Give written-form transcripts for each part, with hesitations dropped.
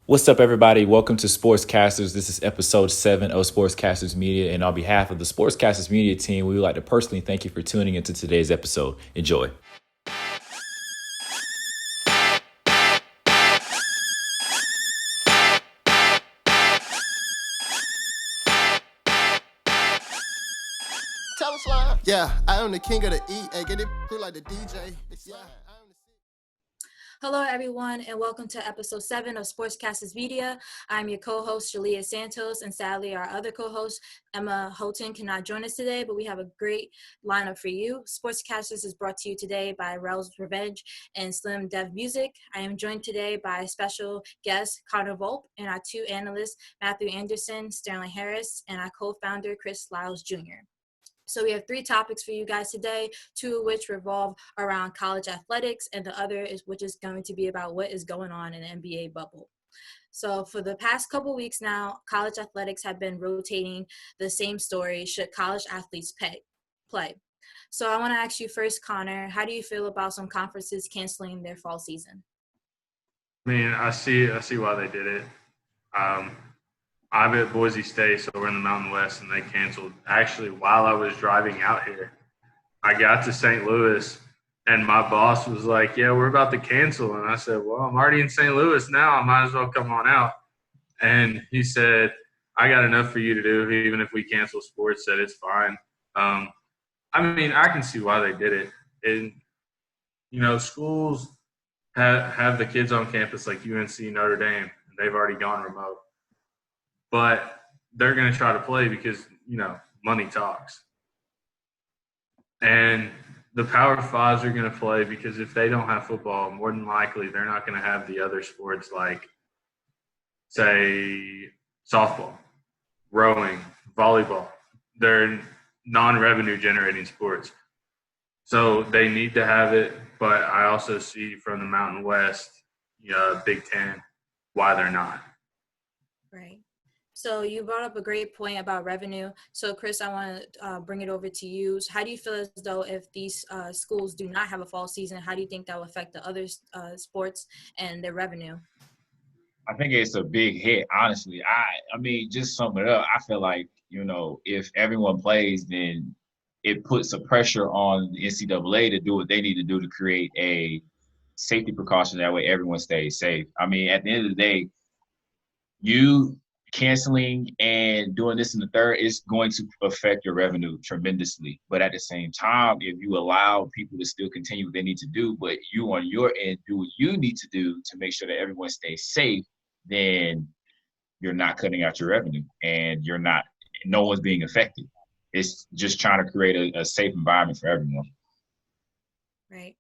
What's up, everybody? Welcome to SportsCasters. This is episode 7 of SportsCasters Media. And on behalf of the SportsCasters Media team, we would like to personally thank you for tuning into today's episode. Enjoy. Tell us why. Yeah, I am the king of the E. Hey, get it like the DJ. Yeah. Hello, everyone, and welcome to episode 7 of SportsCasters Media. I'm your co-host, Jalia Santos, and sadly, our other co-host, Emma Houghton, cannot join us today, but we have a great lineup for you. SportsCasters is brought to you today by Rel's Revenge and Slim Dev Music. I am joined today by special guest, Connor Volpe, and our two analysts, Matthew Anderson, Sterling Harris, and our co-founder, Chris Lyles Jr. So we have 3 topics for you guys today, 2 of which revolve around college athletics, and the other is which is going to be about what is going on in the NBA bubble. So for the past couple weeks now, college athletics have been rotating the same story: should college athletes play? So I want to ask you first, Connor, how do you feel about some conferences canceling their fall season? I mean, I see why they did it. I'm at Boise State, so we're in the Mountain West, and they canceled. Actually, while I was driving out here, I got to St. Louis, and my boss was like, yeah, we're about to cancel. And I said, well, I'm already in St. Louis now. I might as well come on out. And he said, I got enough for you to do. Even if we cancel sports, said it's fine. I mean, I can see why they did it. And, you know, schools have the kids on campus like UNC, Notre Dame, and they've already gone remote. But they're going to try to play because, you know, money talks. And the Power Fives are going to play because if they don't have football, more than likely they're not going to have the other sports like, say, softball, rowing, volleyball. They're non-revenue generating sports. So they need to have it, but I also see from the Mountain West, Big Ten, why they're not. Right. So you brought up a great point about revenue. So, Chris, I want to bring it over to you. So how do you feel as though if these schools do not have a fall season, how do you think that will affect the other sports and their revenue? I think it's a big hit, honestly. I mean, just sum it up, I feel like, if everyone plays, then it puts a pressure on the NCAA to do what they need to do to create a safety precaution. That way everyone stays safe. I mean, at the end of the day, you canceling and doing this in the third is going to affect your revenue tremendously. But at the same time, if you allow people to still continue what they need to do, but you on your end do what you need to do to make sure that everyone stays safe, then you're not cutting out your revenue and no one's being affected. It's just trying to create a safe environment for everyone. Right.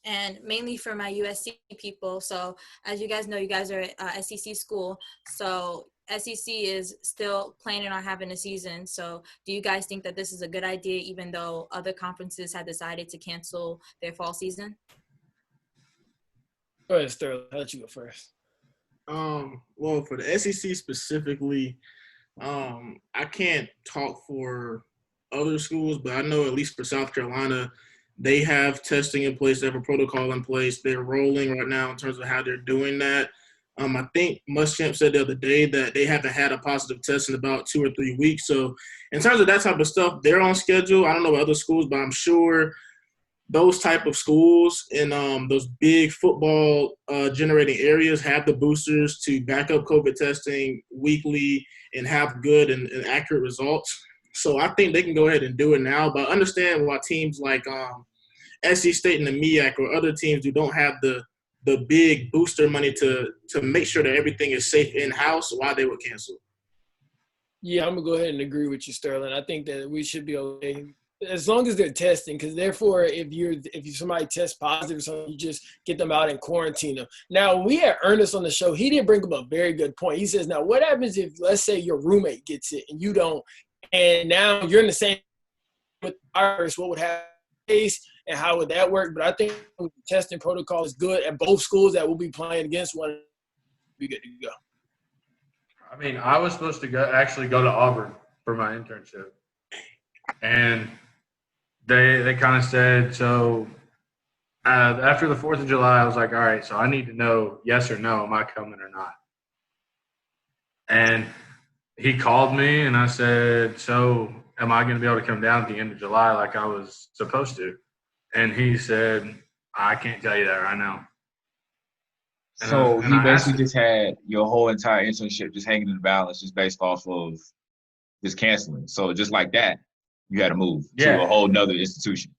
And mainly for my USC people. So as you guys know, you guys are at SEC school. So SEC is still planning on having a season. So do you guys think that this is a good idea, even though other conferences have decided to cancel their fall season? Go ahead, Sterling. I'll let you go first. Well, for the SEC specifically, I can't talk for other schools, but I know at least for South Carolina, they have testing in place. They have a protocol in place. They're rolling right now in terms of how they're doing that. I think Muschamp said the other day that they haven't had a positive test in about 2 or 3 weeks. So in terms of that type of stuff, they're on schedule. I don't know about other schools, but I'm sure those type of schools in those big football generating areas have the boosters to back up COVID testing weekly and have good and accurate results. So I think they can go ahead and do it now. But I understand why teams like SC State and the MEAC or other teams who don't have the big booster money to make sure that everything is safe in-house, why they would cancel. Yeah, I'm going to go ahead and agree with you, Sterling. I think that we should be okay as long as they're testing, because therefore if somebody tests positive or something, you just get them out and quarantine them. Now, when we had Ernest on the show, he did bring up a very good point. He says, now what happens if, let's say, your roommate gets it and you don't, and now you're in the same with the virus, what would happen and how would that work? But I think the testing protocol is good at both schools that will be playing against one. Be good to go. I mean, I was supposed to go to Auburn for my internship, and they kind of said, so after the 4th of July, I was like, all right, so I need to know yes or no, am I coming or not? And he called me, and I said, so am I going to be able to come down at the end of July like I was supposed to? And he said, I can't tell you that right now. So And he I asked basically him, just had your whole entire internship just hanging in the balance just based off of just canceling. So just like that, you had to move to a yeah. whole nother institution.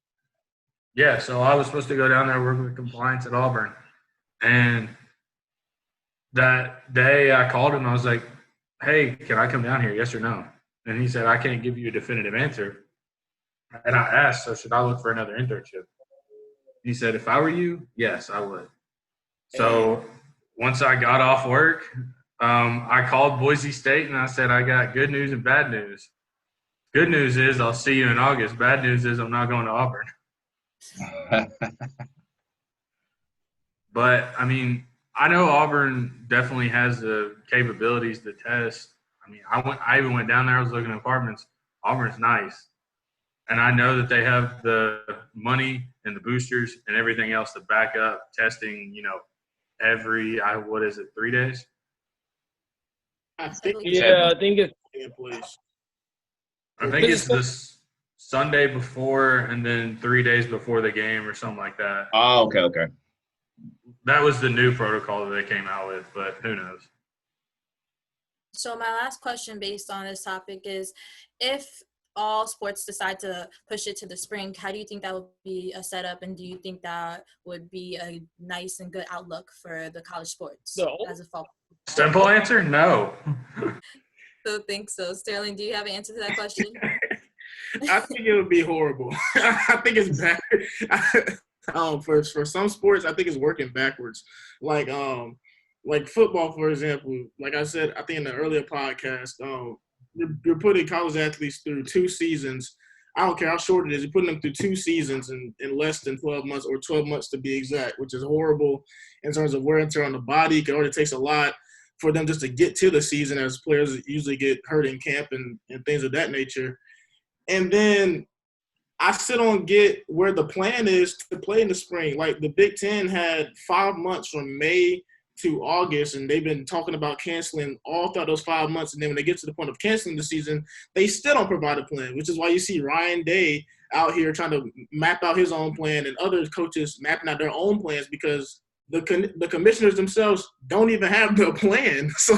Yeah, so I was supposed to go down there work with compliance at Auburn. And that day I called him. I was like, hey, can I come down here? Yes or no? And he said, I can't give you a definitive answer. And I asked, so should I look for another internship? He said, if I were you, yes, I would. So once I got off work, I called Boise State and I said, I got good news and bad news. Good news is I'll see you in August. Bad news is I'm not going to Auburn. But, I mean, I know Auburn definitely has the capabilities to test. I mean, I even went down there. I was looking at apartments. Auburn's nice. And I know that they have the money and the boosters and everything else to back up testing, every, 3 days? I think Yeah, I think it's in place. I think it's this Sunday before and then 3 days before the game or something like that. Oh, okay. That was the new protocol that they came out with, but who knows? So my last question based on this topic is, if all sports decide to push it to the spring, how do you think that would be a setup, and do you think that would be a nice and good outlook for the college sports as a fall? Simple answer, no. So think so. Sterling, do you have an answer to that question? I think it would be horrible. I think it's bad. For some sports, I think it's working backwards. Like football, for example. Like I said, I think in the earlier podcast, you're putting college athletes through 2 seasons. I don't care how short it is. You're putting them through 2 seasons in less than 12 months, or 12 months to be exact, which is horrible in terms of wear and tear on the body. It already takes a lot for them just to get to the season, as players usually get hurt in camp and things of that nature. And then I still don't get where the plan is to play in the spring. Like, the Big Ten had 5 months from May to August, and they've been talking about canceling all throughout those 5 months. And then when they get to the point of canceling the season, they still don't provide a plan, which is why you see Ryan Day out here trying to map out his own plan and other coaches mapping out their own plans, because the commissioners themselves don't even have the plan. So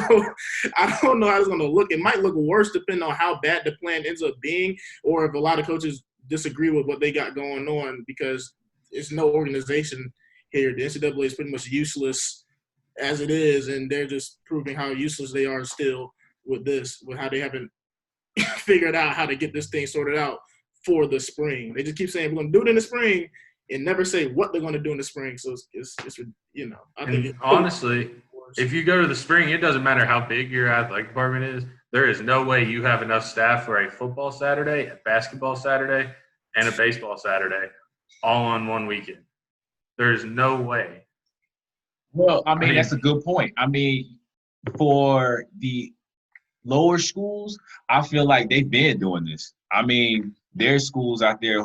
I don't know how it's going to look. It might look worse depending on how bad the plan ends up being, or if a lot of coaches disagree with what they got going on, because it's no organization here. The NCAA is pretty much useless as it is, and they're just proving how useless they are still with how they haven't figured out how to get this thing sorted out for the spring. They just keep saying, we're going to do it in the spring, and never say what they're going to do in the spring. So it's I think honestly, if you go to the spring, it doesn't matter how big your athletic department is. There is no way you have enough staff for a football Saturday, a basketball Saturday, and a baseball Saturday all on one weekend. There is no way. Well, I mean, that's a good point. I mean, for the lower schools, I feel like they've been doing this. I mean, there's schools out there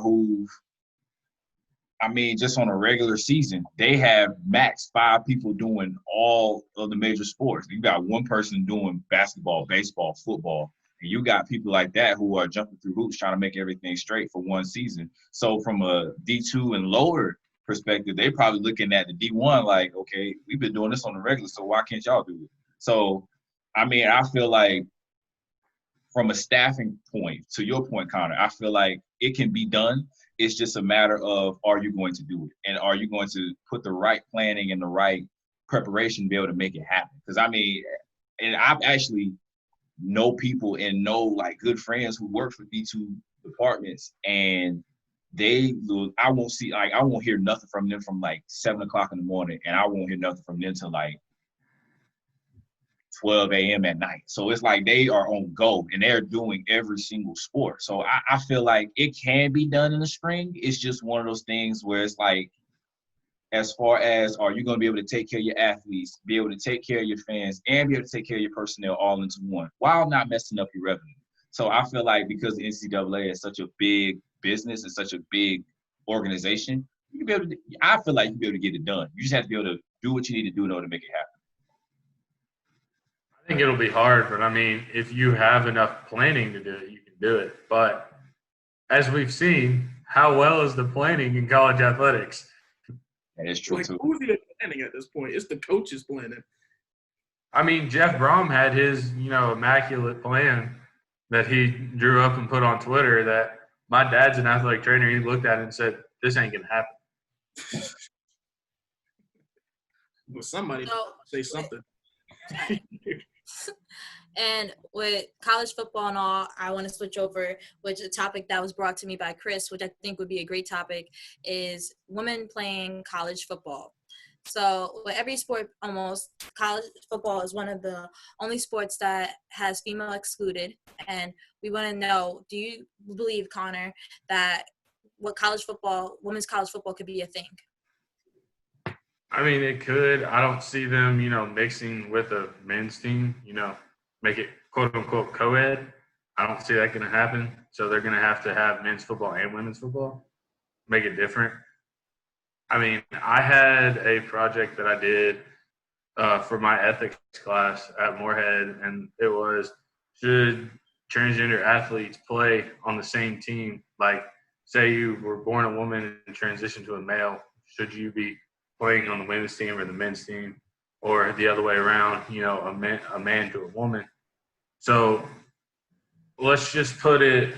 just on a regular season, they have max 5 people doing all of the major sports. You got one person doing basketball, baseball, football, and you got people like that who are jumping through hoops trying to make everything straight for one season. So from a D2 and lower perspective, they're probably looking at the D1 like, okay, we've been doing this on the regular, so why can't y'all do it? So, I mean, I feel like from a staffing point, to your point, Connor, I feel like it can be done. It's just a matter of, are you going to do it? And are you going to put the right planning and the right preparation to be able to make it happen? Because, I mean, and I've actually know people and know, like, good friends who work for D2 departments, and I won't hear nothing from them from, like, 7 o'clock in the morning, and I won't hear nothing from them till, like, 12 a.m. at night. So it's like they are on go, and they're doing every single sport. So I feel like it can be done in the spring. It's just one of those things where it's like, as far as, are you going to be able to take care of your athletes, be able to take care of your fans, and be able to take care of your personnel all into one, while not messing up your revenue. So I feel like because the NCAA is such a big business and such a big organization, I feel like you'll be able to get it done. You just have to be able to do what you need to do in order to make it happen. I think it'll be hard, but I mean, if you have enough planning to do it, you can do it. But as we've seen, how well is the planning in college athletics? That is true Like, too. who's even planning at this point? It's the coaches planning. I mean, Jeff Brom had his, immaculate plan that he drew up and put on Twitter that my dad's an athletic trainer. He looked at it and said, this ain't going to happen. Well, somebody So, say something. and with college football and all, I want to switch over, which a topic that was brought to me by Chris, which I think would be a great topic, is women playing college football. So with every sport almost, college football is one of the only sports that has female excluded. And we want to know, do you believe, Connor, that women's college football could be a thing? I mean, it could. I don't see them, mixing with a men's team, make it quote unquote co-ed. I don't see that going to happen. So they're going to have men's football and women's football, make it different. I mean, I had a project that I did for my ethics class at Moorhead, and it was, should transgender athletes play on the same team? Like, say you were born a woman and transitioned to a male, should you be playing on the women's team or the men's team, or the other way around, a man to a woman? So let's just put it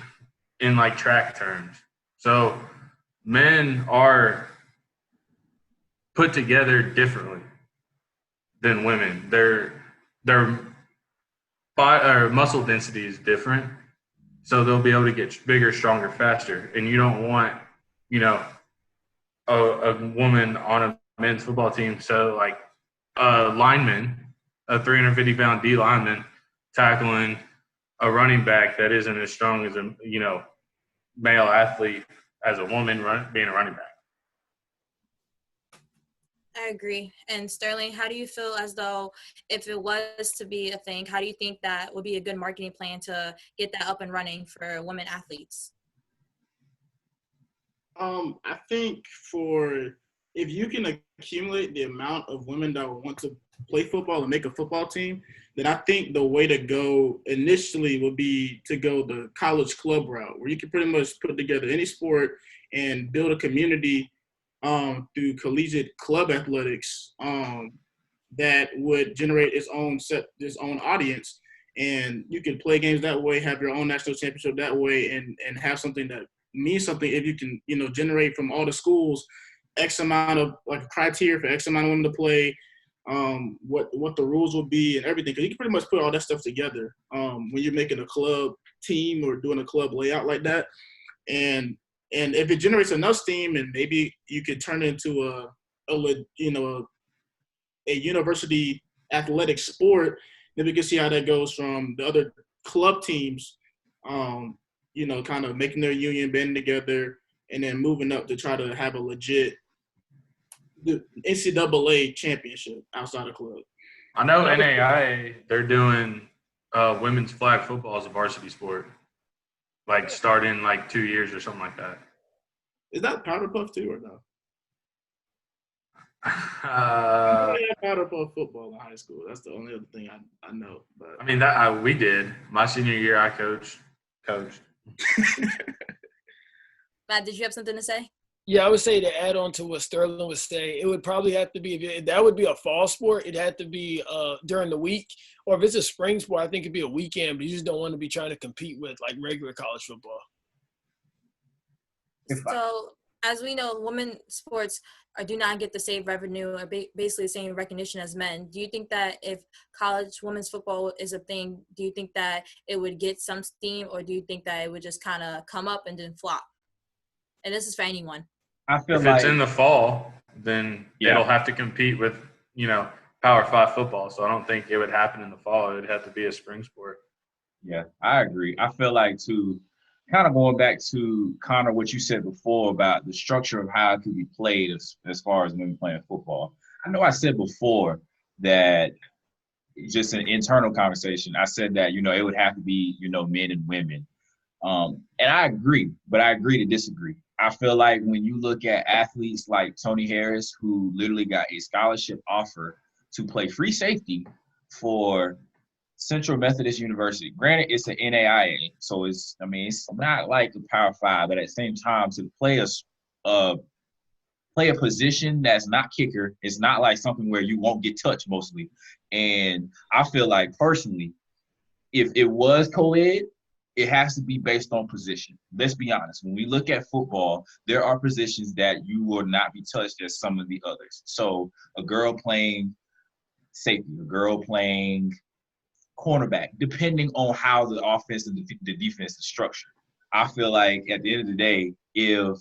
in like track terms. So men are put together differently than women. Their muscle density is different, so they'll be able to get bigger, stronger, faster. And you don't want, a woman on a men's football team. So like a lineman, a 350-pound D lineman, tackling a running back that isn't as strong as a male athlete as a woman being a running back. I agree. And Sterling, how do you feel as though if it was to be a thing, how do you think that would be a good marketing plan to get that up and running for women athletes? I think if you can accumulate the amount of women that would want to play football and make a football team, then I think the way to go initially would be to go the college club route, where you can pretty much put together any sport and build a community through collegiate club athletics that would generate its own audience, and you can play games that way, have your own national championship that way, and have something that means something. If you can, generate from all the schools X amount of like criteria for X amount of women to play, what the rules will be and everything, because you can pretty much put all that stuff together when you're making a club team or doing a club layout like that. And if it generates enough steam, and maybe you could turn it into a university athletic sport, then we can see how that goes from the other club teams, kind of making their union, banding together, and then moving up to try to have a legit NCAA championship outside of club. I know NAIA, they're doing women's flag football as a varsity sport, like starting like 2 years or something like that. Is that Powder Puff too or no? Powder Puff football in high school. That's the only other thing I know. But I mean, we did. My senior year, I coached. Matt, did you have something to say? Yeah, I would say to add on to what Sterling was saying, it would probably have to be, if that would be a fall sport, it had to be during the week. Or if it's a spring sport, I think it'd be a weekend, but you just don't want to be trying to compete with like regular college football. So as we know, women's sports do not get the same revenue or basically the same recognition as men. Do you think that if college women's football is a thing, do you think that it would get some steam, or do you think that it would just kind of come up and then flop? And this is for anyone. I feel If like it's in the fall, then it'll have to compete with, Power 5 football. So I don't think it would happen in the fall. It would have to be a spring sport. Yeah, I agree. I feel like kind of going back to Connor, what you said before about the structure of how it could be played as far as women playing football. I know I said before that just an internal conversation. I said that, it would have to be, men and women. And I agree, but I agree to disagree. I feel like when you look at athletes like Tony Harris, who literally got a scholarship offer to play free safety for Central Methodist University. Granted, it's an NAIA, so it's not like a Power 5, but at the same time, to play a position that's not kicker, it's not like something where you won't get touched mostly. And I feel like personally, if it was co-ed, it has to be based on position. Let's be honest. When we look at football, there are positions that you will not be touched as some of the others. So a girl playing safety, a girl playing cornerback, depending on how the offense and the defense is structured. I feel like at the end of the day, if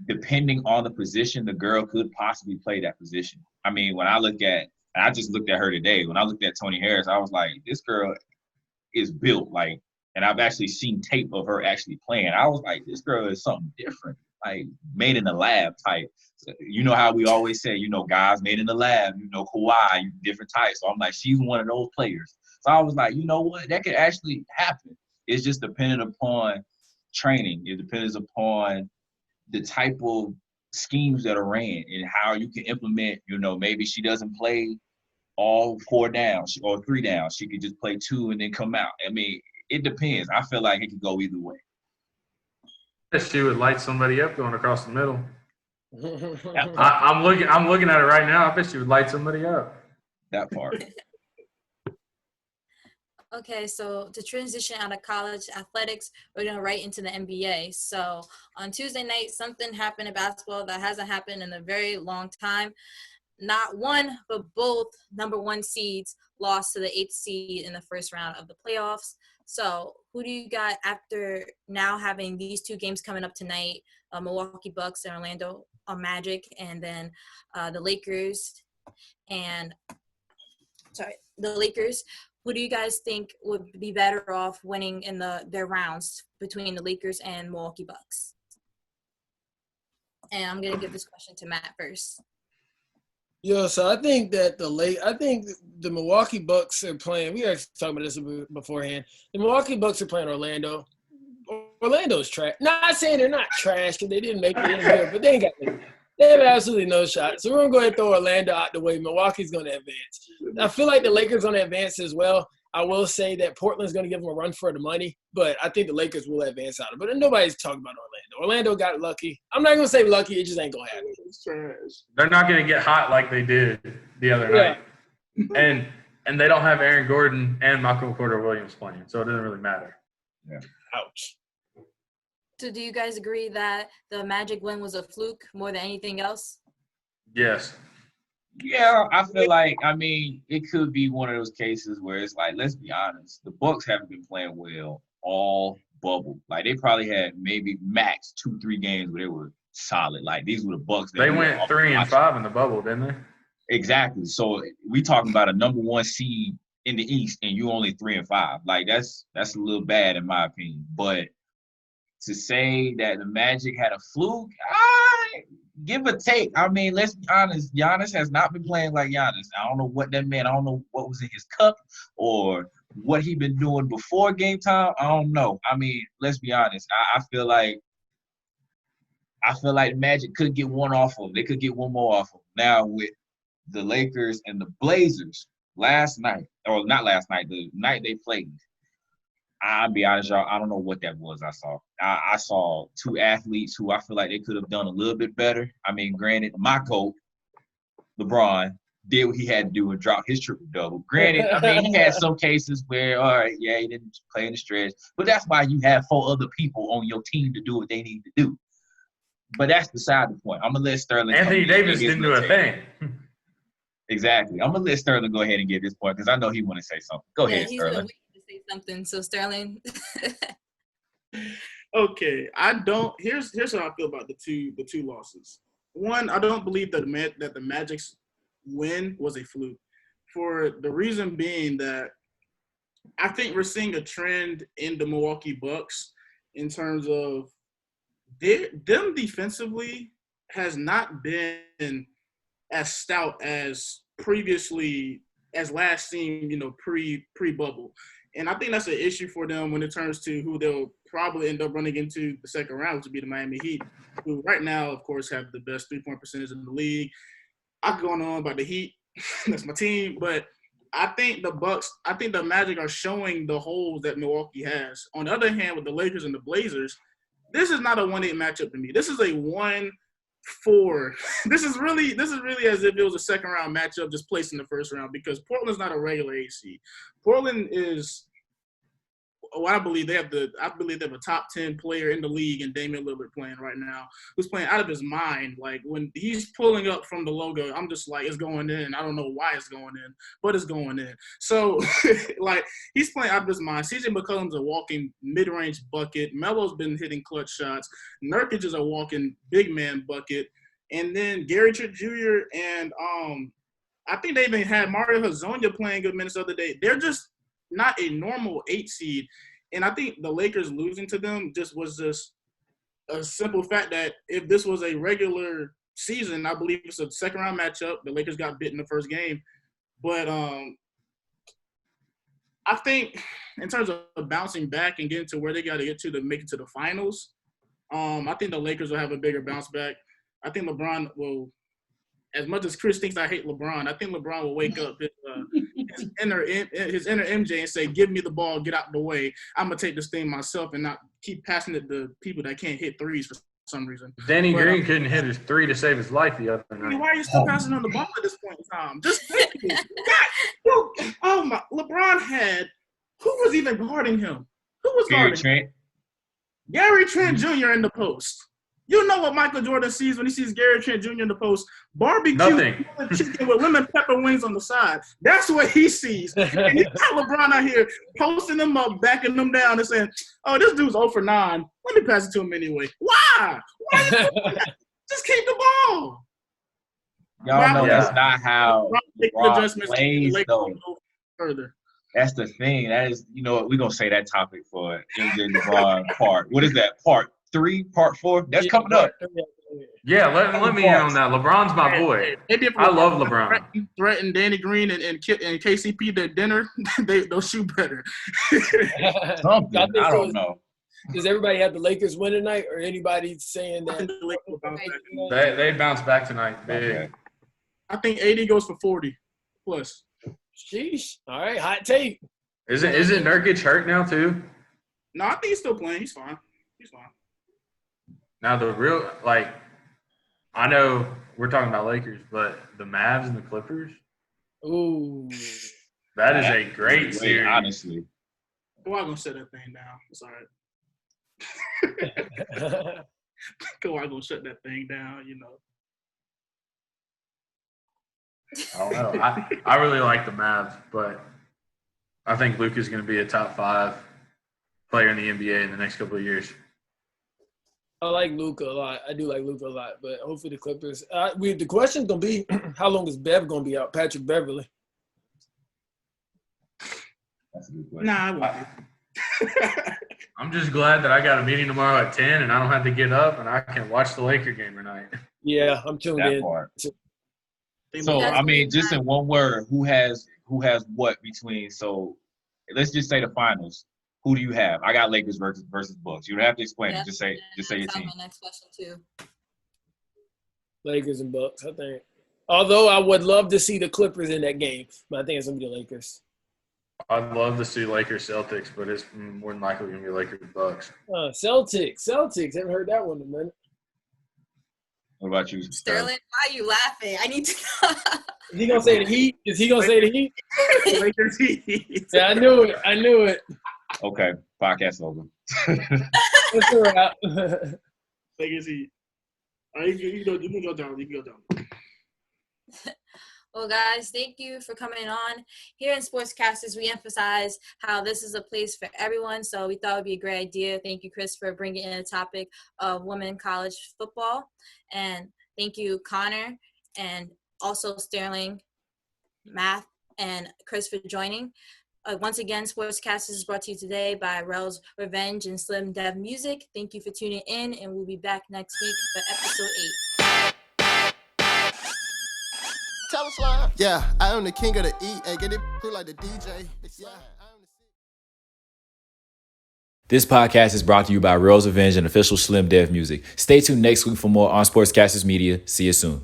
depending on the position, the girl could possibly play that position. I mean, when I just looked at her today. When I looked at Tony Harris, I was like, this girl is built like, and I've actually seen tape of her actually playing. I was like, this girl is something different, like made in the lab type. So, you know how we always say, guys made in the lab, Kawhi, different types. So I'm like, she's one of those players. So I was like, you know what, that could actually happen. It's just dependent upon training. It depends upon the type of schemes that are ran and how you can implement, maybe she doesn't play all 4 downs or 3 downs. She could just play 2 and then come out. I mean, it depends. I feel like it could go either way. She would light somebody up going across the middle. I'm looking at it right now. I bet she would light somebody up. That part. Okay, so to transition out of college athletics, we're going right into the NBA. So on Tuesday night, something happened in basketball that hasn't happened in a very long time. Not one, but both number 1 seeds lost to the 8th seed in the first round of the playoffs. So who do you got after now having these 2 games coming up tonight, Milwaukee Bucks and Orlando Magic, and then the Lakers Who do you guys think would be better off winning in their rounds between the Lakers and Milwaukee Bucks? And I'm gonna give this question to Matt first. Yeah, so I think that the Milwaukee Bucks are playing. We actually talked about this beforehand. The Milwaukee Bucks are playing Orlando. Orlando's trash. Not saying they're not trash because they didn't make it in here, but they have absolutely no shot. So we're gonna go ahead and throw Orlando out the way. Milwaukee's gonna advance. I feel like the Lakers gonna advance as well. I will say that Portland's gonna give them a run for the money, but I think the Lakers will advance out of it. But nobody's talking about Orlando. Orlando got lucky. I'm not gonna say lucky. It just ain't gonna happen. It's trash. They're not going to get hot like they did the other night. And they don't have Aaron Gordon and Michael Porter Williams playing, so it doesn't really matter. Yeah. Ouch. So do you guys agree that the Magic win was a fluke more than anything else? Yes. Yeah, I feel like, it could be one of those cases where it's like, let's be honest, the Bucks haven't been playing well all bubble. Like, they probably had maybe max 2-3 games where they were solid. Like, these were the Bucks. They went 3-5 in the bubble, didn't they? Exactly. So we talking about a number 1 seed in the East, and you only 3-5. Like, that's a little bad in my opinion. But to say that the Magic had a fluke, give or take. Let's be honest. Giannis has not been playing like Giannis. I don't know what that meant. I don't know what was in his cup or what he been doing before game time. I don't know. Let's be honest. I feel like the Magic could get one off of them. They could get one more off of them. Now with the Lakers and the Blazers last night, or not last night, the night they played, I'll be honest, y'all, I don't know what that was I saw. I saw 2 athletes who I feel like they could have done a little bit better. Granted, my GOAT, LeBron, did what he had to do and dropped his triple-double. Granted, he had some cases where, all right, yeah, he didn't play in the stretch. But that's why you have 4 other people on your team to do what they need to do. But that's beside the point. I'm going to let Sterling – Anthony Davis didn't do a thing. Exactly. I'm going to let Sterling go ahead and get this point because I know he want to say something. Go ahead, Sterling. Say something. So Sterling. Okay, here's how I feel about the two losses. One, I don't believe that the Magic's win was a fluke, for the reason being that I think we're seeing a trend in the Milwaukee Bucks in terms of them defensively has not been as stout as previously as last seen, pre-bubble. And I think that's an issue for them when it turns to who they'll probably end up running into the second round, which would be the Miami Heat, who right now, of course, have the best 3-point percentage in the league. I could go on about the Heat. That's my team. But I think the Magic are showing the holes that Milwaukee has. On the other hand, with the Lakers and the Blazers, this is not a 1-8 matchup to me. This is a 1-4. This is really as if it was a second round matchup just placed in the first round, because Portland's not a regular AC. Portland is, I believe they have a top 10 player in the league in Damian Lillard playing right now, who's playing out of his mind. Like, when he's pulling up from the logo, I'm just like, it's going in. I don't know why it's going in, but it's going in. So, like, he's playing out of his mind. CJ McCollum's a walking mid-range bucket. Melo's been hitting clutch shots. Nurkic is a walking big man bucket. And then Gary Trent Jr. and I think they even had Mario Hezonja playing good minutes the other day. They're just not a normal 8 seed. And I think the Lakers losing to them was a simple fact that if this was a regular season, I believe it's a second round matchup. The Lakers got bit in the first game. But I think in terms of bouncing back and getting to where they got to get to make it to the finals, I think the Lakers will have a bigger bounce back. I think LeBron will, as much as Chris thinks I hate LeBron, I think LeBron will wake up his inner MJ and say, give me the ball, get out the way. I'm going to take this thing myself and not keep passing it to people that can't hit threes for some reason. Danny Green couldn't hit his 3 to save his life the other night. Why are you still passing on the ball at this point in time? Just think it. LeBron had – who was even guarding him? Who was guarding him? Gary Trent Jr. in the post. You know what Michael Jordan sees when he sees Gary Trent Jr. in the post? Barbecue chicken with lemon pepper wings on the side. That's what he sees. And you got LeBron out here posting them up, backing them down, and saying, oh, this dude's 0 for 9. Let me pass it to him anyway. Why? Just keep the ball. Y'all know that's not how LeBron plays, though. Further. That's the thing. That is, you know what? We're going to say that topic for MJ LeBron part. What is that? Part 3, part 4? That's coming up. Yeah, let me in on that. LeBron's my boy. I love LeBron. Threaten Danny Green and KCP to dinner. They'll shoot better. Something. I don't know. Does everybody have the Lakers win tonight, or anybody saying that? They bounce back tonight. Big. I think 80 goes for 40 plus. Sheesh. All right, hot take. Isn't Nurkic hurt now too? No, I think he's still playing. He's fine. Now the real, like, I know we're talking about Lakers, but the Mavs and the Clippers. Ooh. That is a great series. Honestly. Kawhi gonna shut that thing down. It's all right. Kawhi gonna shut that thing down, you know. I don't know. I really like the Mavs, but I think Luka's going to be a top 5 player in the NBA in the next couple of years. I like Luka a lot. I do like Luka a lot, but hopefully the Clippers. The question's going to be, how long is Bev going to be out? Patrick Beverly. That's a good question. Nah, I won't. I'm just glad that I got a meeting tomorrow at 10 and I don't have to get up and I can watch the Laker game tonight. Yeah, I'm tuned in. Part. So, I mean, just in one word, who has what between – so, let's just say the finals. Who do you have? I got Lakers versus Bucks. You don't have to explain it. Just say your team. My next question too. Lakers and Bucks, I think. Although I would love to see the Clippers in that game, but I think it's going to be the Lakers. I'd love to see Lakers Celtics, but it's more than likely going to be Lakers Bucks. Celtics. Haven't heard that one in a minute. What about you, Sterling? Why are you laughing? I need to know. Is he going to say the Heat? Is he going to say the Heat? Lakers Heat. Yeah, I knew it. Okay, podcast over. That's all right. Lakers Heat. All right, you can go down. Well, guys, thank you for coming on. Here in Sportscasters, we emphasize how this is a place for everyone, so we thought it would be a great idea. Thank you, Chris, for bringing in a topic of women college football. And thank you, Connor, and also Sterling, Math, and Chris for joining. Once again, Sportscasters is brought to you today by Rel's Revenge and Slim Dev Music. Thank you for tuning in, and we'll be back next week for episode 8. Tell us live. Yeah, I am the king of the E. Hey, get it through like the DJ. Yeah. This podcast is brought to you by Rel's Revenge and official Slim Dev Music. Stay tuned next week for more on Sportscasters Media. See you soon.